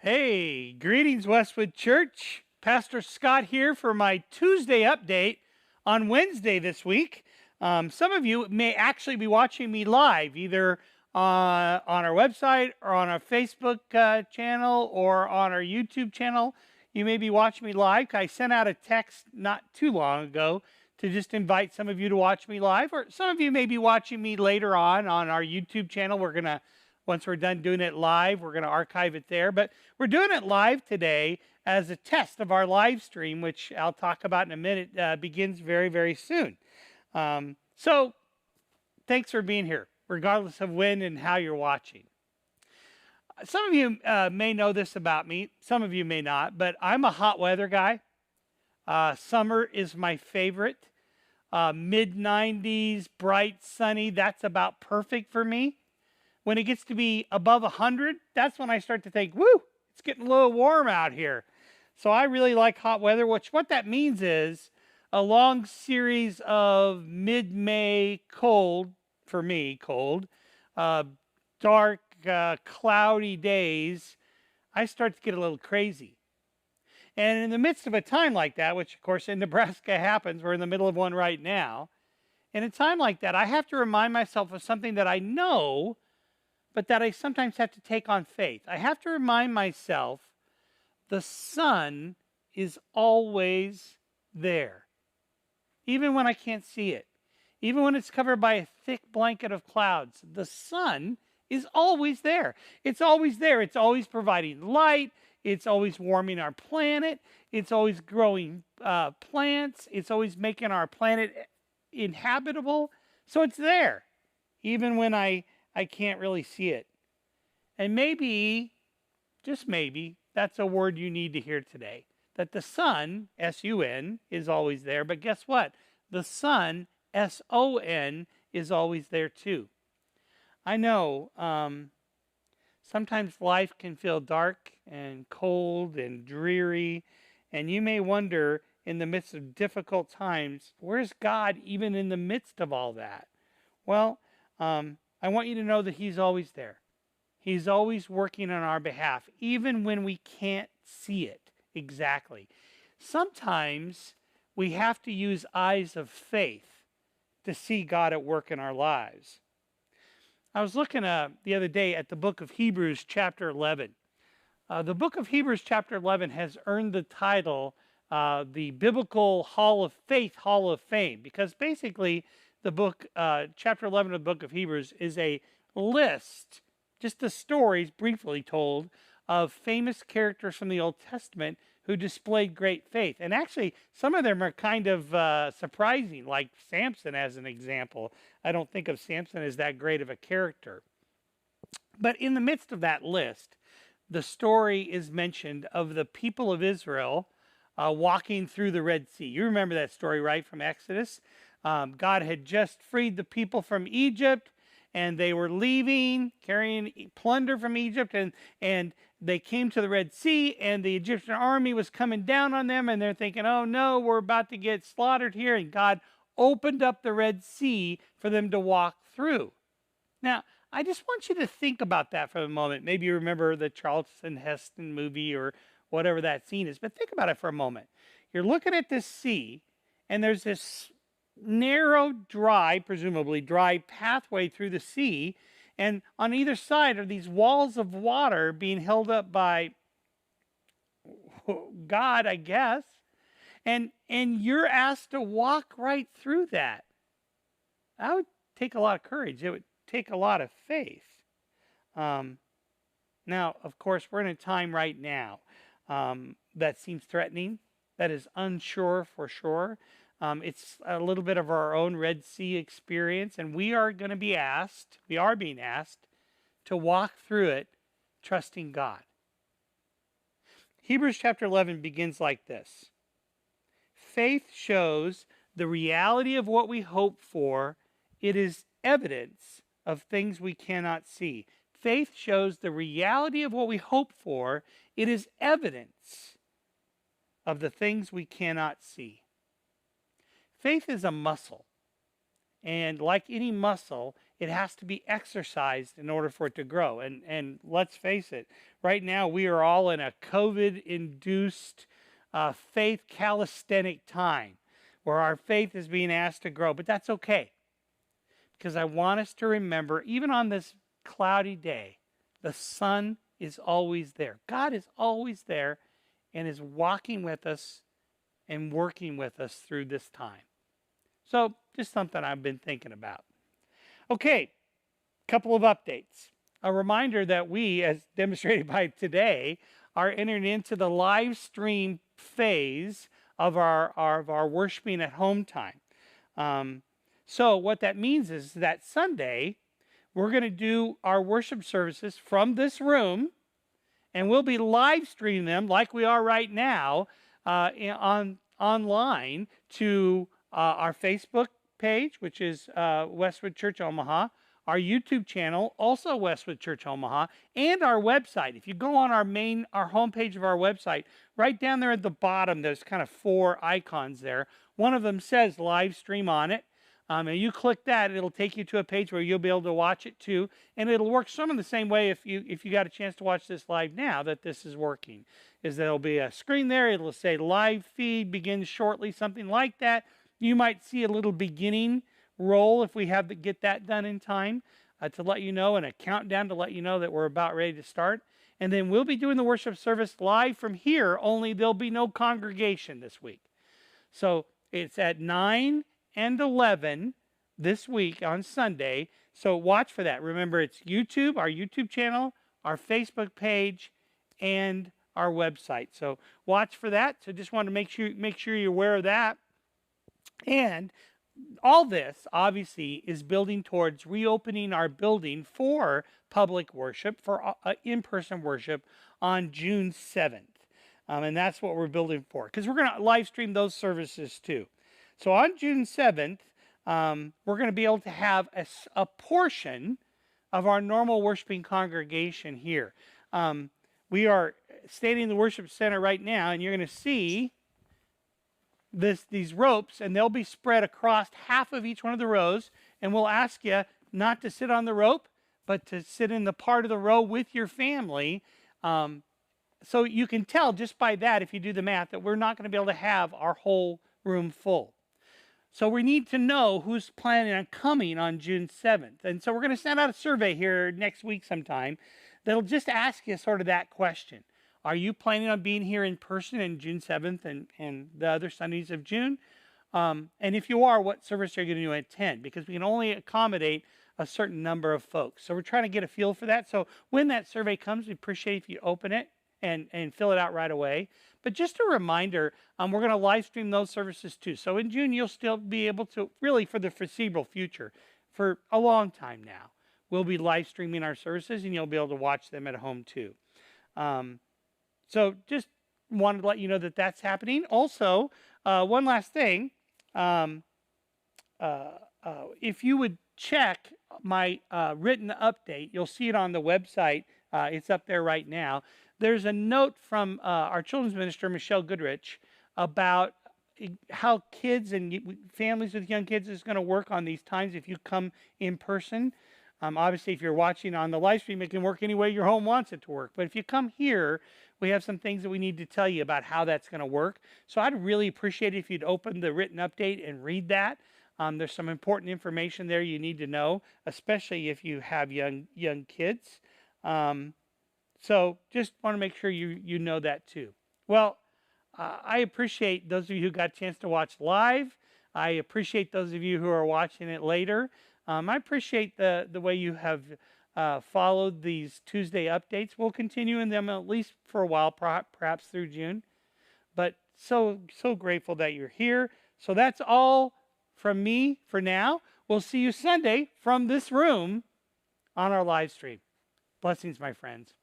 Hey, greetings, Westwood Church. Pastor Scott here for my Tuesday update on Wednesday this week. Some of you may actually be watching me live, either on our website or on our Facebook channel or on our YouTube channel. You may be watching me live. I sent out a text not too long ago to just invite some of you to watch me live, or some of you may be watching me later on our YouTube channel. Once we're done doing it live, we're going to archive it there. But we're doing it live today as a test of our live stream, which I'll talk about in a minute, begins very, very soon. So thanks for being here, regardless of when and how you're watching. Some of you may know this about me. Some of you may not, but I'm a hot weather guy. Summer is my favorite. Mid-90s, bright, sunny, that's about perfect for me. When it gets to be above 100, that's when I start to think, woo, it's getting a little warm out here. So I really like hot weather, which what that means is a long series of mid-May cold, for me, cold, dark, cloudy days, I start to get a little crazy. And in the midst of a time like that, which of course in Nebraska happens, we're in the middle of one right now, in a time like that, I have to remind myself of something that I know, but that I sometimes have to take on faith. I have to remind myself the sun is always there, even when I can't see it, even when it's covered by a thick blanket of clouds. The sun is always there. It's always there. It's always providing light. It's always warming our planet. It's always growing plants. It's always making our planet inhabitable. So it's there, even when I can't really see it. And maybe, just maybe, that's a word you need to hear today. That the sun, S-U-N, is always there. But guess what? The sun, S-O-N, is always there too. I know sometimes life can feel dark and cold and dreary. And you may wonder, in the midst of difficult times, where's God even in the midst of all that? Well, I want you to know that He's always there. He's always working on our behalf, even when we can't see it exactly. Sometimes we have to use eyes of faith to see God at work in our lives. I was looking the other day at the book of Hebrews chapter 11. The book of Hebrews chapter 11 has earned the title the Biblical Hall of Faith Hall of Fame, because basically the book, chapter 11 of the book of Hebrews, is a list, just the stories briefly told, of famous characters from the Old Testament who displayed great faith. And actually, some of them are kind of surprising, like Samson as an example. I don't think of Samson as that great of a character. But in the midst of that list, the story is mentioned of the people of Israel walking through the Red Sea. You remember that story, right, from Exodus? God had just freed the people from Egypt, and they were leaving, carrying plunder from Egypt, and they came to the Red Sea, and the Egyptian army was coming down on them, and they're thinking, oh no, we're about to get slaughtered here, and God opened up the Red Sea for them to walk through. Now, I just want you to think about that for a moment. Maybe you remember the Charlton Heston movie or whatever that scene is, but think about it for a moment. You're looking at this sea, and there's this narrow, presumably dry pathway through the sea, and on either side are these walls of water being held up by God, I guess, and you're asked to walk right through that. That would take a lot of courage. It would take a lot of faith. Now, of course, we're in a time right now that seems threatening, that is unsure for sure. It's a little bit of our own Red Sea experience, and we are being asked to walk through it trusting God. Hebrews chapter 11 begins like this. Faith shows the reality of what we hope for. It is evidence of things we cannot see. Faith shows the reality of what we hope for. It is evidence of the things we cannot see. Faith is a muscle. And like any muscle, it has to be exercised in order for it to grow. And let's face it, right now we are all in a COVID-induced faith calisthenic time where our faith is being asked to grow. But that's okay, because I want us to remember, even on this cloudy day, the sun is always there. God is always there and is walking with us and working with us through this time. So just something I've been thinking about. Okay, couple of updates. A reminder that we, as demonstrated by today, are entering into the live stream phase of our worshiping at home time. So what that means is that Sunday, we're going to do our worship services from this room, and we'll be live streaming them like we are right now online to our Facebook page, which is Westwood Church Omaha, our YouTube channel, also Westwood Church Omaha, and our website. If you go on our homepage of our website, right down there at the bottom, there's kind of 4 icons there. One of them says live stream on it. And you click that, it'll take you to a page where you'll be able to watch it too. And it'll work some of the same way if you got a chance to watch this live now that this is working. Is there'll be a screen there, it'll say live feed begins shortly, something like that. You might see a little beginning roll if we have to get that done in time to let you know, and a countdown to let you know that we're about ready to start. And then we'll be doing the worship service live from here, only there'll be no congregation this week. So it's at 9 and 11 this week on Sunday. So watch for that. Remember, it's YouTube, our YouTube channel, our Facebook page, and our website. So watch for that. So just want to make sure you're aware of that. And all this, obviously, is building towards reopening our building for public worship, for in-person worship on June 7th. And that's what we're building for, because we're going to live stream those services too. So on June 7th, we're going to be able to have a portion of our normal worshiping congregation here. We are standing in the worship center right now, and you're going to see these ropes, and they'll be spread across half of each one of the rows. And we'll ask you not to sit on the rope, but to sit in the part of the row with your family. So you can tell just by that, if you do the math, that we're not going to be able to have our whole room full. So we need to know who's planning on coming on June 7th. And so we're going to send out a survey here next week sometime that'll just ask you sort of that question. Are you planning on being here in person on June 7th and the other Sundays of June? And if you are, what service are you going to attend? Because we can only accommodate a certain number of folks. So we're trying to get a feel for that. So when that survey comes, we appreciate if you open it and fill it out right away. But just a reminder, we're going to live stream those services too. So in June, you'll still be able to, really for the foreseeable future, for a long time now, we'll be live streaming our services, and you'll be able to watch them at home too. So just wanted to let you know that that's happening. Also, one last thing, if you would check my written update, you'll see it on the website. It's up there right now. There's a note from our children's minister, Michelle Goodrich, about how kids and families with young kids is going to work on these times if you come in person. Obviously, if you're watching on the live stream, it can work any way your home wants it to work. But if you come here, we have some things that we need to tell you about how that's going to work. So I'd really appreciate it if you'd open the written update and read that. There's some important information there you need to know, especially if you have young kids. So just want to make sure you know that too. Well, I appreciate those of you who got a chance to watch live. I appreciate those of you who are watching it later. I appreciate the way you have followed these Tuesday updates. We'll continue in them at least for a while, perhaps through June. But so grateful that you're here. So that's all from me for now. We'll see you Sunday from this room on our live stream. Blessings, my friends.